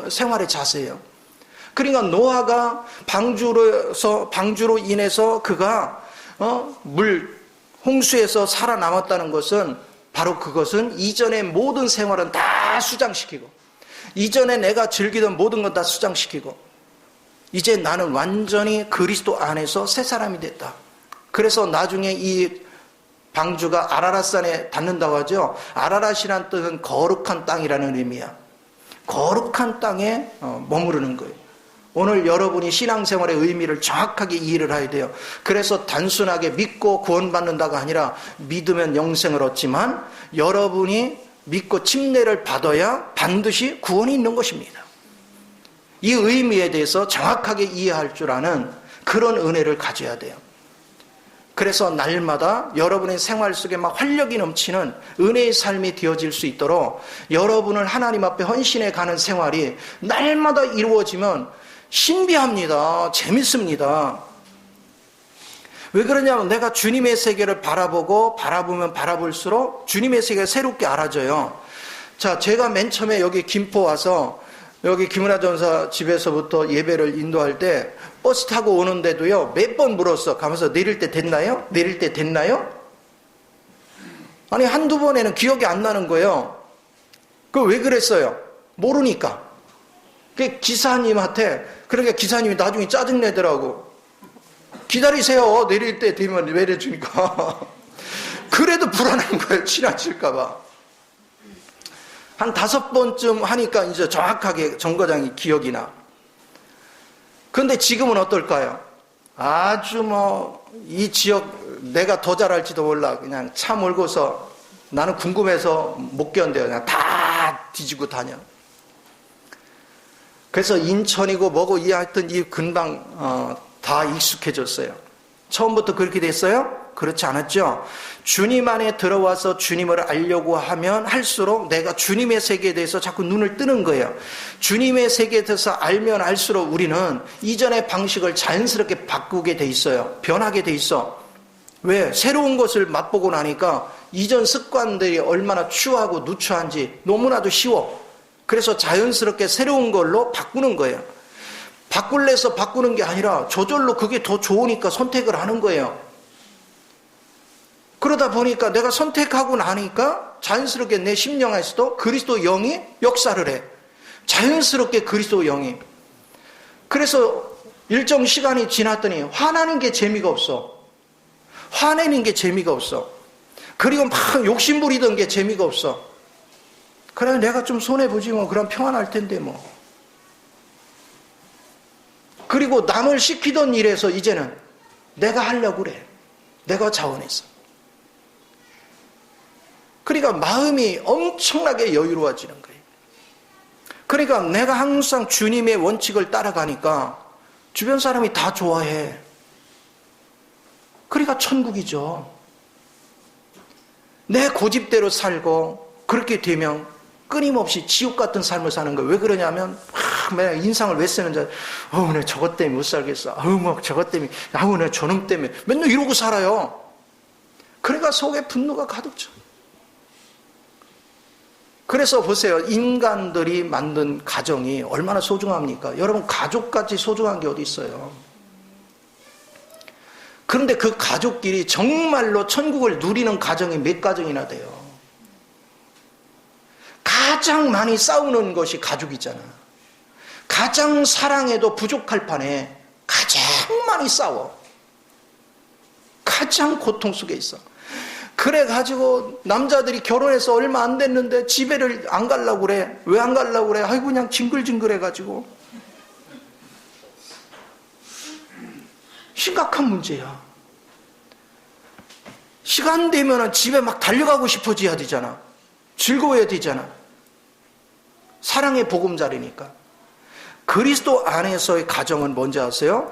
Speaker 1: 생활의 자세예요. 그러니까 노아가 방주로 인해서 그가 홍수에서 살아남았다는 것은 바로 그것은 이전의 모든 생활은 다 수장시키고 이전에 내가 즐기던 모든 건 다 수장시키고 이제 나는 완전히 그리스도 안에서 새 사람이 됐다. 그래서 나중에 이 방주가 아라랏산에 닿는다고 하죠. 아라랏이란 뜻은 거룩한 땅이라는 의미야. 거룩한 땅에 머무르는 거예요. 오늘 여러분이 신앙생활의 의미를 정확하게 이해를 해야 돼요. 그래서 단순하게 믿고 구원받는다가 아니라 믿으면 영생을 얻지만 여러분이 믿고 침례를 받아야 반드시 구원이 있는 것입니다. 이 의미에 대해서 정확하게 이해할 줄 아는 그런 은혜를 가져야 돼요. 그래서 날마다 여러분의 생활 속에 막 활력이 넘치는 은혜의 삶이 되어질 수 있도록 여러분을 하나님 앞에 헌신해 가는 생활이 날마다 이루어지면 신비합니다. 재밌습니다. 왜 그러냐면 내가 주님의 세계를 바라보면 바라볼수록 주님의 세계가 새롭게 알아져요. 자, 제가 맨 처음에 여기 김포 와서 여기 김은하 전사 집에서부터 예배를 인도할 때 버스 타고 오는데도요 몇 번 물었어. 가면서 내릴 때 됐나요? 내릴 때 됐나요? 아니 한두 번에는 기억이 안 나는 거예요. 그 왜 그랬어요? 모르니까. 그 기사님한테 그러니까 기사님이 나중에 짜증내더라고. 기다리세요. 내릴 때 되면 내려주니까. 그래도 불안한 거예요. 지나칠까 봐. 한 5번쯤 하니까 이제 정확하게 정거장이 기억이 나. 그런데 지금은 어떨까요? 아주 이 지역 내가 더 잘할지도 몰라. 그냥 차 몰고서 나는 궁금해서 못 견뎌요. 그냥 다 뒤지고 다녀. 그래서 인천이고 뭐고 하여튼 이 근방 다 익숙해졌어요. 처음부터 그렇게 됐어요? 그렇지 않았죠? 주님 안에 들어와서 주님을 알려고 하면 할수록 내가 주님의 세계에 대해서 자꾸 눈을 뜨는 거예요. 주님의 세계에 대해서 알면 알수록 우리는 이전의 방식을 자연스럽게 바꾸게 돼 있어요. 변하게 돼 있어. 왜? 새로운 것을 맛보고 나니까 이전 습관들이 얼마나 추하고 누추한지 너무나도 쉬워. 그래서 자연스럽게 새로운 걸로 바꾸는 거예요. 바꿀래서 바꾸는 게 아니라 저절로 그게 더 좋으니까 선택을 하는 거예요. 그러다 보니까 내가 선택하고 나니까 자연스럽게 내 심령에서도 그리스도 영이 역사를 해. 자연스럽게 그리스도 영이. 그래서 일정 시간이 지났더니 화나는 게 재미가 없어. 화내는 게 재미가 없어. 그리고 막 욕심부리던 게 재미가 없어. 그래 내가 좀 손해보지 뭐. 그럼 평안할 텐데 뭐. 그리고 남을 시키던 일에서 이제는 내가 하려고 그래. 내가 자원해서. 그러니까 마음이 엄청나게 여유로워지는 거예요. 그러니까 내가 항상 주님의 원칙을 따라가니까 주변 사람이 다 좋아해. 그러니까 천국이죠. 내 고집대로 살고 그렇게 되면 끊임없이 지옥 같은 삶을 사는 거예요. 왜 그러냐면 맨날 인상을 왜 쓰는지 내가 저것 때문에 못 살겠어. 저것 때문에 내가 저놈 때문에 맨날 이러고 살아요. 그러니까 속에 분노가 가득 차. 그래서 보세요. 인간들이 만든 가정이 얼마나 소중합니까? 여러분 가족같이 소중한 게 어디 있어요? 그런데 그 가족끼리 정말로 천국을 누리는 가정이 몇 가정이나 돼요. 가장 많이 싸우는 것이 가족이잖아. 가장 사랑해도 부족할 판에 가장 많이 싸워. 가장 고통 속에 있어. 그래가지고 남자들이 결혼해서 얼마 안 됐는데 집에를 안 가려고 그래. 왜 안 가려고 그래? 아이고 그냥 징글징글해가지고. 심각한 문제야. 시간 되면 집에 막 달려가고 싶어져야 되잖아. 즐거워야 되잖아. 사랑의 보금자리니까. 그리스도 안에서의 가정은 뭔지 아세요?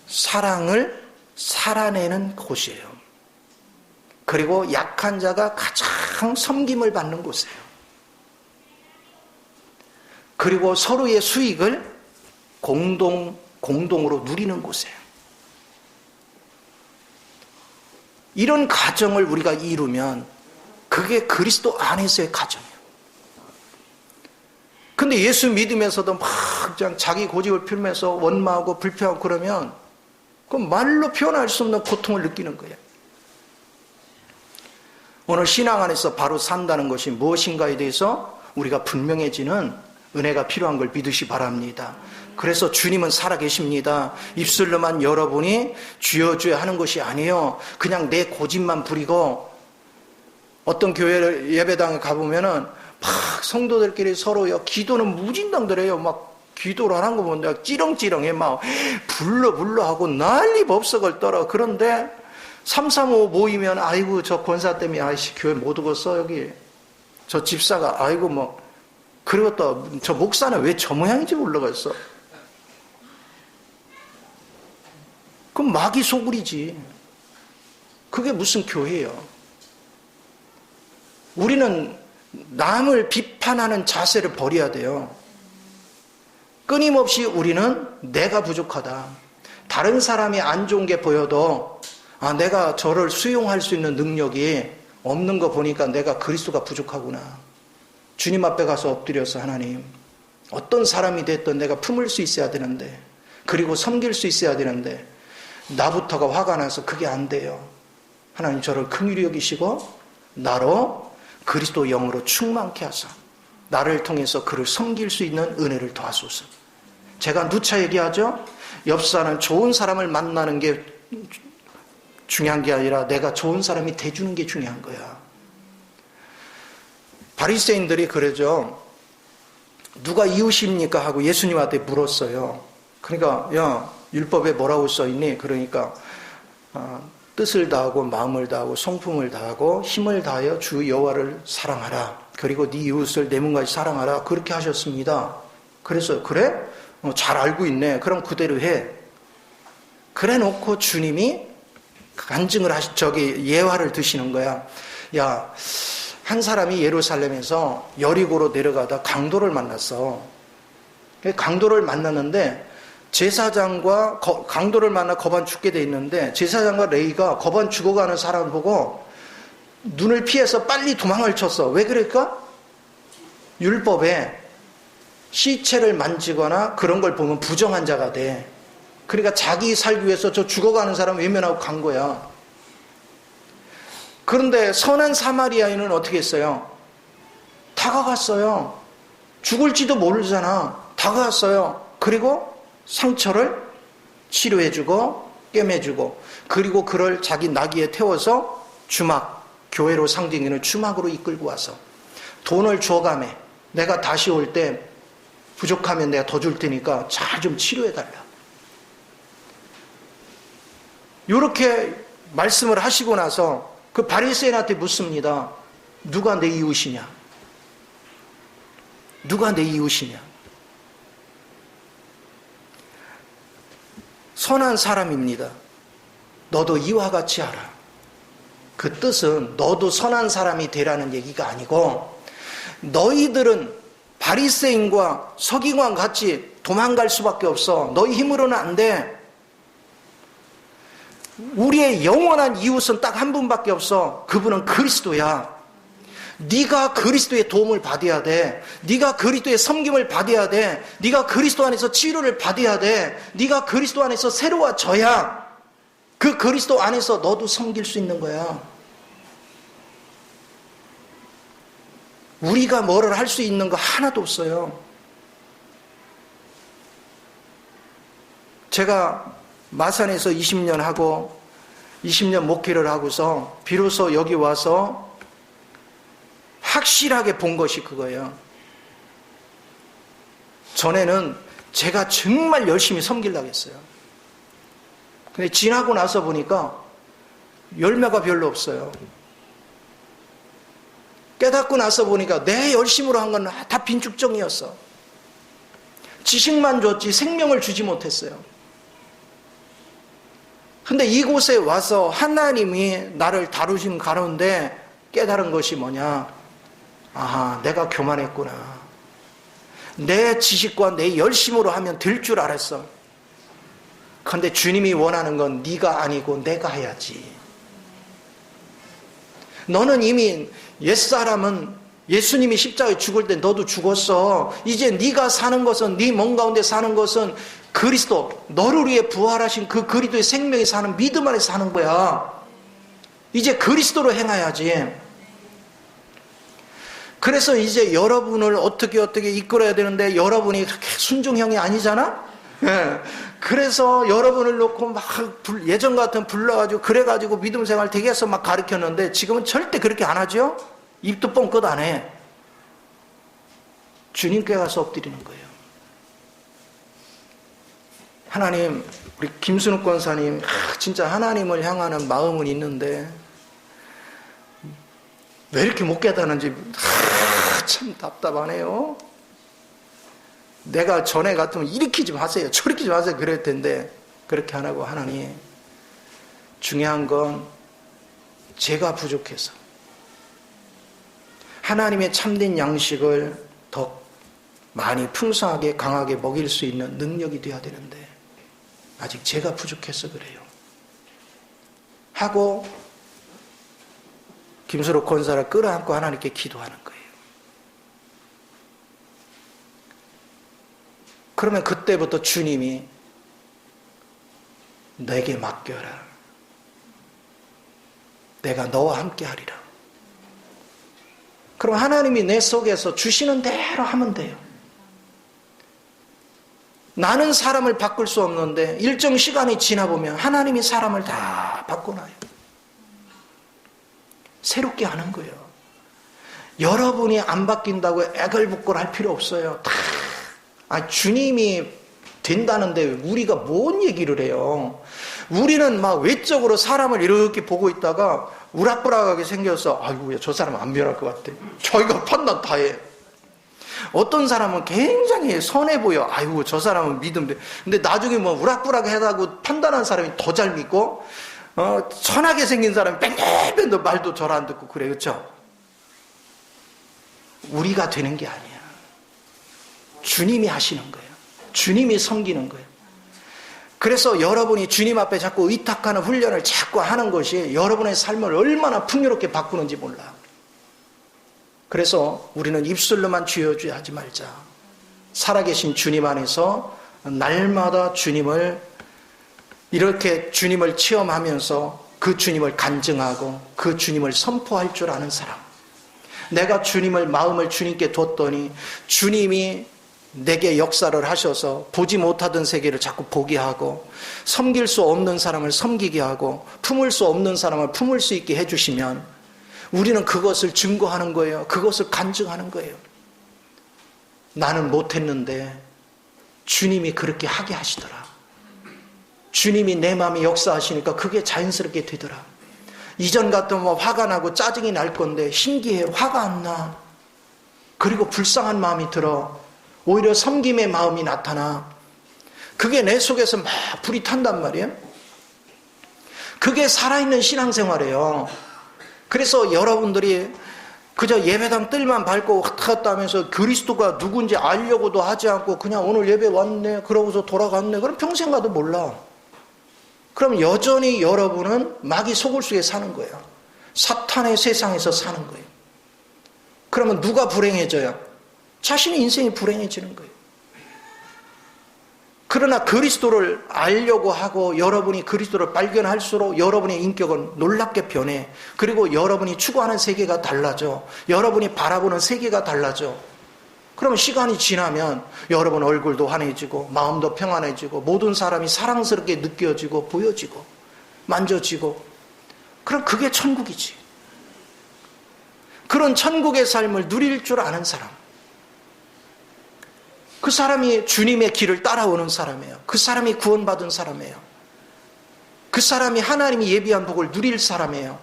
Speaker 1: 사랑을 살아내는 곳이에요. 그리고 약한 자가 가장 섬김을 받는 곳이에요. 그리고 서로의 수익을 공동으로 누리는 곳이에요. 이런 가정을 우리가 이루면 그게 그리스도 안에서의 가정이에요. 근데 예수 믿으면서도 막 그냥 자기 고집을 피우면서 원망하고 불평하고 그러면 그 말로 표현할 수 없는 고통을 느끼는 거예요. 오늘 신앙 안에서 바로 산다는 것이 무엇인가에 대해서 우리가 분명해지는 은혜가 필요한 걸 믿으시 바랍니다. 그래서 주님은 살아계십니다. 입술로만 여러분이 주여 주여 하는 것이 아니에요. 그냥 내 고집만 부리고 어떤 교회 예배당에 가보면은 막 성도들끼리 서로요 기도는 무진당들해요. 막 기도를 하는 거 보면 찌렁찌렁해 막 불러 하고 난리 법석을 떨어. 그런데 335 모이면 아이고 저 권사 때문에 아이씨 교회 못 오겠어 여기. 저 집사가 아이고 뭐 그리고 또 저 목사는 왜 저 모양인지 모르겠어. 그럼 마귀 소굴이지. 그게 무슨 교회예요. 우리는 남을 비판하는 자세를 버려야 돼요. 끊임없이 우리는 내가 부족하다. 다른 사람이 안 좋은 게 보여도 내가 저를 수용할 수 있는 능력이 없는 거 보니까 내가 그리스도가 부족하구나. 주님 앞에 가서 엎드려서 하나님 어떤 사람이 됐든 내가 품을 수 있어야 되는데 그리고 섬길 수 있어야 되는데 나부터가 화가 나서 그게 안 돼요. 하나님 저를 긍휼히 여기시고 나로 그리스도 영으로 충만케 하사 나를 통해서 그를 섬길 수 있는 은혜를 더하소서. 제가 누차 얘기하죠. 옆 사람 좋은 사람을 만나는 게 중요한 게 아니라 내가 좋은 사람이 돼주는 게 중요한 거야. 바리새인들이 그러죠. 누가 이웃입니까? 하고 예수님한테 물었어요. 그러니까 야 율법에 뭐라고 써있니? 그러니까 뜻을 다하고 마음을 다하고 성품을 다하고 힘을 다하여 주 여호와를 사랑하라. 그리고 네 이웃을 내 몸같이 사랑하라. 그렇게 하셨습니다. 그래서 그래? 잘 알고 있네. 그럼 그대로 해. 그래 놓고 주님이 간증을 예화를 드시는 거야. 야, 한 사람이 예루살렘에서 여리고로 내려가다 강도를 만났어. 강도를 만났는데 제사장과 강도를 만나 거반 죽게 돼 있는데 제사장과 레위가 거반 죽어가는 사람을 보고 눈을 피해서 빨리 도망을 쳤어. 왜 그럴까? 율법에 시체를 만지거나 그런 걸 보면 부정한 자가 돼. 그러니까 자기 살기 위해서 저 죽어가는 사람 외면하고 간 거야. 그런데 선한 사마리아인은 어떻게 했어요? 다가갔어요. 죽을지도 모르잖아. 다가갔어요. 그리고 상처를 치료해주고 꿰매주고 그리고 그를 자기 나귀에 태워서 주막, 교회로 상징하는 주막으로 이끌고 와서 돈을 줘가매. 내가 다시 올 때 부족하면 내가 더 줄 테니까 잘 좀 치료해달라. 이렇게 말씀을 하시고 나서 그 바리새인한테 묻습니다. 누가 내 이웃이냐? 누가 내 이웃이냐? 선한 사람입니다. 너도 이와 같이 하라. 그 뜻은 너도 선한 사람이 되라는 얘기가 아니고 너희들은 바리새인과 서기관 같이 도망갈 수밖에 없어. 너희 힘으로는 안 돼. 우리의 영원한 이웃은 딱 한 분밖에 없어. 그분은 그리스도야. 네가 그리스도의 도움을 받아야 돼. 네가 그리스도의 섬김을 받아야 돼. 네가 그리스도 안에서 치료를 받아야 돼. 네가 그리스도 안에서 새로워져야 그 그리스도 안에서 너도 섬길 수 있는 거야. 우리가 뭐를 할 수 있는 거 하나도 없어요. 제가 마산에서 20년 하고 20년 목회를 하고서 비로소 여기 와서 확실하게 본 것이 그거예요. 전에는 제가 정말 열심히 섬기려고 했어요. 근데 지나고 나서 보니까 열매가 별로 없어요. 깨닫고 나서 보니까 내 열심으로 한 건 다 빈축정이었어. 지식만 줬지 생명을 주지 못했어요. 근데 이곳에 와서 하나님이 나를 다루신 가운데 깨달은 것이 뭐냐? 아하, 내가 교만했구나. 내 지식과 내 열심으로 하면 될 줄 알았어. 그런데 주님이 원하는 건 네가 아니고 내가 해야지. 너는 이미 옛사람은 예수님이 십자가에 죽을 때 너도 죽었어. 이제 네가 사는 것은, 네 몸 가운데 사는 것은 그리스도, 너를 위해 부활하신 그 그리스도의 생명이 사는 믿음 안에서 사는 거야. 이제 그리스도로 행해야지. 그래서 이제 여러분을 어떻게 이끌어야 되는데 여러분이 순종형이 아니잖아? 예. 그래서 여러분을 놓고 막 예전 같은 불러가지고 그래가지고 믿음 생활 되게 해서 막 가르쳤는데 지금은 절대 그렇게 안 하죠? 입도 뻥끗 안 해. 주님께 가서 엎드리는 거예요. 하나님, 우리 김순욱 권사님, 진짜 하나님을 향하는 마음은 있는데 왜 이렇게 못 깨닫는지 참 답답하네요. 내가 전에 같으면 이렇게 좀 하세요, 저렇게 좀 하세요 그럴 텐데 그렇게 안 하고, 하나님, 중요한 건 제가 부족해서 하나님의 참된 양식을 더 많이 풍성하게 강하게 먹일 수 있는 능력이 돼야 되는데 아직 제가 부족해서 그래요 하고 김수록 권사를 끌어안고 하나님께 기도하는 거예요. 그러면 그때부터 주님이 내게 맡겨라. 내가 너와 함께 하리라. 그럼 하나님이 내 속에서 주시는 대로 하면 돼요. 나는 사람을 바꿀 수 없는데 일정 시간이 지나보면 하나님이 사람을 다 바꿔놔요. 새롭게 하는 거예요. 여러분이 안 바뀐다고 애걸복걸 할 필요 없어요. 주님이 된다는데 우리가 뭔 얘기를 해요. 우리는 막 외적으로 사람을 이렇게 보고 있다가 우락부락하게 생겨서 아이고 저 사람 안 변할 것 같아. 저희가 판단 다 해. 어떤 사람은 굉장히 선해 보여. 아이고 저 사람은 믿음 돼. 근데 나중에 뭐 우락부락하다고 판단한 사람이 더 잘 믿고 선하게 생긴 사람이 뺑뺑뺑 말도 절 안 듣고 그래. 그렇죠? 우리가 되는 게 아니야. 주님이 하시는 거예요. 주님이 섬기는 거예요. 그래서 여러분이 주님 앞에 자꾸 의탁하는 훈련을 자꾸 하는 것이 여러분의 삶을 얼마나 풍요롭게 바꾸는지 몰라. 그래서 우리는 입술로만 쥐어주야 하지 말자. 살아계신 주님 안에서 날마다 주님을 이렇게 주님을 체험하면서 그 주님을 간증하고 그 주님을 선포할 줄 아는 사람. 내가 주님을 마음을 주님께 뒀더니 주님이 내게 역사를 하셔서 보지 못하던 세계를 자꾸 보게 하고 섬길 수 없는 사람을 섬기게 하고 품을 수 없는 사람을 품을 수 있게 해주시면 우리는 그것을 증거하는 거예요. 그것을 간증하는 거예요. 나는 못했는데 주님이 그렇게 하게 하시더라. 주님이 내 마음에 역사하시니까 그게 자연스럽게 되더라. 이전 같으면 화가 나고 짜증이 날 건데 신기해. 화가 안 나. 그리고 불쌍한 마음이 들어. 오히려 섬김의 마음이 나타나. 그게 내 속에서 막 불이 탄단 말이에요. 그게 살아있는 신앙생활이에요. 그래서 여러분들이 그저 예배당 뜰만 밟고 왔다 갔다 하면서 그리스도가 누군지 알려고도 하지 않고 그냥 오늘 예배 왔네 그러고서 돌아갔네 그럼 평생 가도 몰라. 그럼 여전히 여러분은 마귀 속을 속에 사는 거예요. 사탄의 세상에서 사는 거예요. 그러면 누가 불행해져요? 자신의 인생이 불행해지는 거예요. 그러나 그리스도를 알려고 하고 여러분이 그리스도를 발견할수록 여러분의 인격은 놀랍게 변해. 그리고 여러분이 추구하는 세계가 달라져. 여러분이 바라보는 세계가 달라져. 그러면 시간이 지나면 여러분 얼굴도 환해지고 마음도 평안해지고 모든 사람이 사랑스럽게 느껴지고 보여지고 만져지고, 그럼 그게 천국이지. 그런 천국의 삶을 누릴 줄 아는 사람, 그 사람이 주님의 길을 따라오는 사람이에요. 그 사람이 구원받은 사람이에요. 그 사람이 하나님이 예비한 복을 누릴 사람이에요.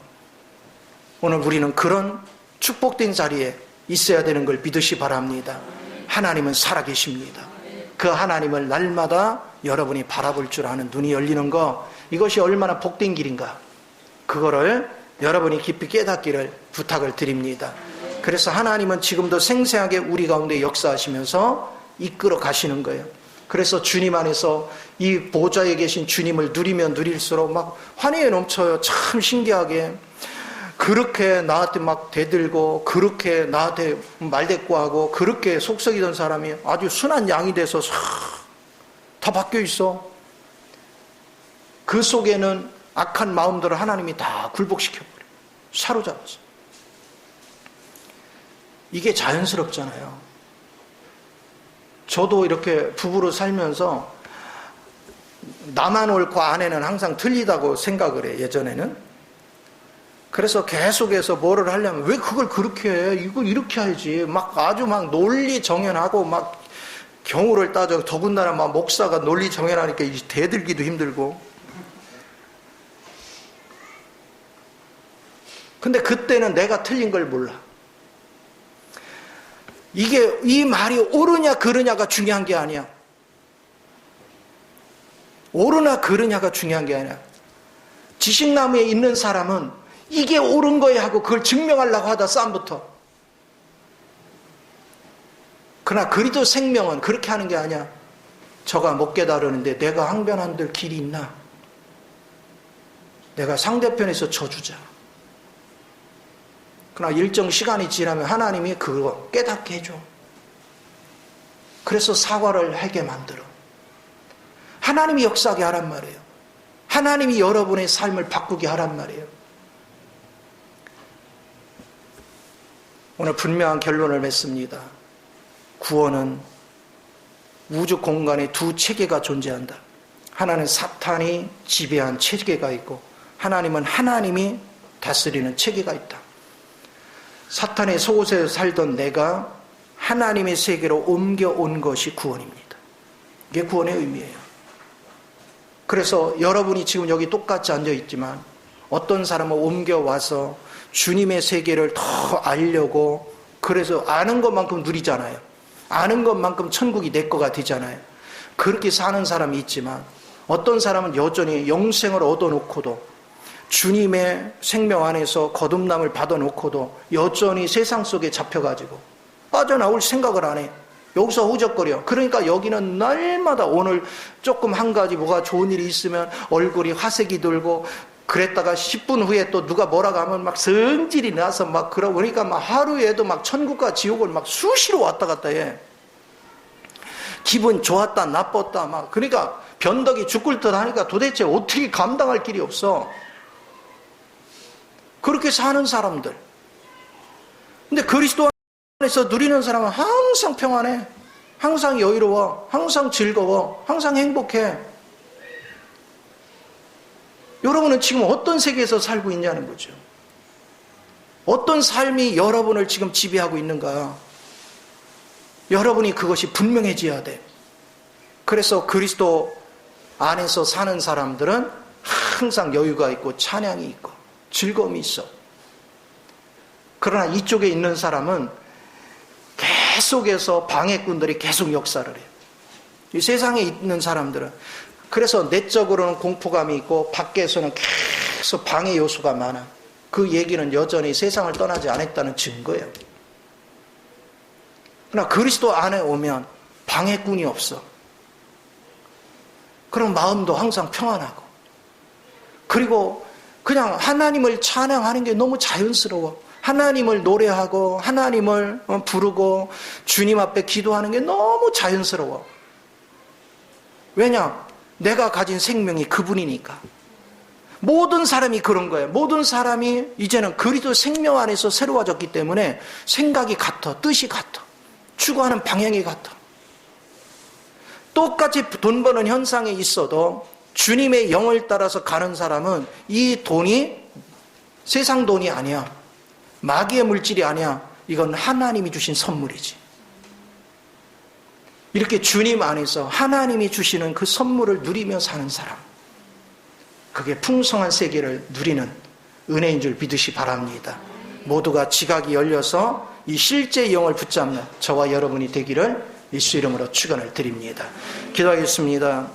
Speaker 1: 오늘 우리는 그런 축복된 자리에 있어야 되는 걸 믿으시 바랍니다. 하나님은 살아계십니다. 그 하나님을 날마다 여러분이 바라볼 줄 아는 눈이 열리는 거, 이것이 얼마나 복된 길인가, 그거를 여러분이 깊이 깨닫기를 부탁을 드립니다. 그래서 하나님은 지금도 생생하게 우리 가운데 역사하시면서 이끌어 가시는 거예요. 그래서 주님 안에서 이 보좌에 계신 주님을 누리면 누릴수록 막 환희에 넘쳐요. 참 신기하게. 그렇게 나한테 막 대들고 그렇게 나한테 말대꾸하고 그렇게 속썩이던 사람이 아주 순한 양이 돼서 다 바뀌어 있어. 그 속에는 악한 마음들을 하나님이 다 굴복시켜버려. 사로잡았어. 이게 자연스럽잖아요. 저도 이렇게 부부로 살면서 나만 옳고 아내는 항상 틀리다고 생각을 해, 예전에는. 그래서 계속해서 뭐를 하려면 왜 그걸 그렇게 해? 이걸 이렇게 해야지. 막 아주 막 논리 정연하고 막 경우를 따져. 더군다나 막 목사가 논리 정연하니까 대들기도 힘들고. 근데 그때는 내가 틀린 걸 몰라. 이게 이 말이 옳으냐 그르냐가 중요한 게 아니야. 옳으나 그르냐가 중요한 게 아니야. 지식나무에 있는 사람은 이게 옳은 거야 하고 그걸 증명하려고 하다 싸움부터. 그러나 그리스도 생명은 그렇게 하는 게 아니야. 저가 못 깨달으는데 내가 항변한 들 길이 있나? 내가 상대편에서 져주자. 그러나 일정 시간이 지나면 하나님이 그거 깨닫게 해줘. 그래서 사과를 하게 만들어. 하나님이 역사하게 하란 말이에요. 하나님이 여러분의 삶을 바꾸게 하란 말이에요. 오늘 분명한 결론을 맺습니다. 구원은 우주 공간에 두 체계가 존재한다. 하나는 사탄이 지배한 체계가 있고, 하나님은 하나님이 다스리는 체계가 있다. 사탄의 속옷에 살던 내가 하나님의 세계로 옮겨온 것이 구원입니다. 이게 구원의 의미예요. 그래서 여러분이 지금 여기 똑같이 앉아있지만 어떤 사람은 옮겨와서 주님의 세계를 더 알려고, 그래서 아는 것만큼 누리잖아요. 아는 것만큼 천국이 내 거가 되잖아요. 그렇게 사는 사람이 있지만 어떤 사람은 여전히 영생을 얻어놓고도, 주님의 생명 안에서 거듭남을 받아놓고도 여전히 세상 속에 잡혀가지고 빠져나올 생각을 안 해. 여기서 후적거려. 그러니까 여기는 날마다 오늘 조금 한 가지 뭐가 좋은 일이 있으면 얼굴이 화색이 돌고, 그랬다가 10분 후에 또 누가 뭐라고 하면 막 성질이 나서 막 그러니까 막 하루에도 막 천국과 지옥을 막 수시로 왔다 갔다 해. 기분 좋았다 나빴다 막. 그러니까 변덕이 죽을 듯 하니까 도대체 어떻게 감당할 길이 없어. 그렇게 사는 사람들. 근데 그리스도 안에서 누리는 사람은 항상 평안해. 항상 여유로워. 항상 즐거워. 항상 행복해. 여러분은 지금 어떤 세계에서 살고 있냐는 거죠. 어떤 삶이 여러분을 지금 지배하고 있는가. 여러분이 그것이 분명해져야 돼. 그래서 그리스도 안에서 사는 사람들은 항상 여유가 있고 찬양이 있고 즐거움이 있어. 그러나 이쪽에 있는 사람은 계속해서 방해꾼들이 계속 역사를 해요. 이 세상에 있는 사람들은. 그래서 내적으로는 공포감이 있고 밖에서는 계속 방해 요소가 많아. 그 얘기는 여전히 세상을 떠나지 않았다는 증거예요. 그러나 그리스도 안에 오면 방해꾼이 없어. 그럼 마음도 항상 평안하고, 그리고 그냥 하나님을 찬양하는 게 너무 자연스러워. 하나님을 노래하고 하나님을 부르고 주님 앞에 기도하는 게 너무 자연스러워. 왜냐? 내가 가진 생명이 그분이니까. 모든 사람이 그런 거예요. 모든 사람이 이제는 그리스도 생명 안에서 새로워졌기 때문에 생각이 같아, 뜻이 같아, 추구하는 방향이 같아. 똑같이 돈 버는 현상에 있어도 주님의 영을 따라서 가는 사람은 이 돈이 세상 돈이 아니야, 마귀의 물질이 아니야, 이건 하나님이 주신 선물이지. 이렇게 주님 안에서 하나님이 주시는 그 선물을 누리며 사는 사람, 그게 풍성한 세계를 누리는 은혜인 줄 믿으시 바랍니다. 모두가 지각이 열려서 이 실제 영을 붙잡는 저와 여러분이 되기를 예수 이름으로 축원을 드립니다. 기도하겠습니다.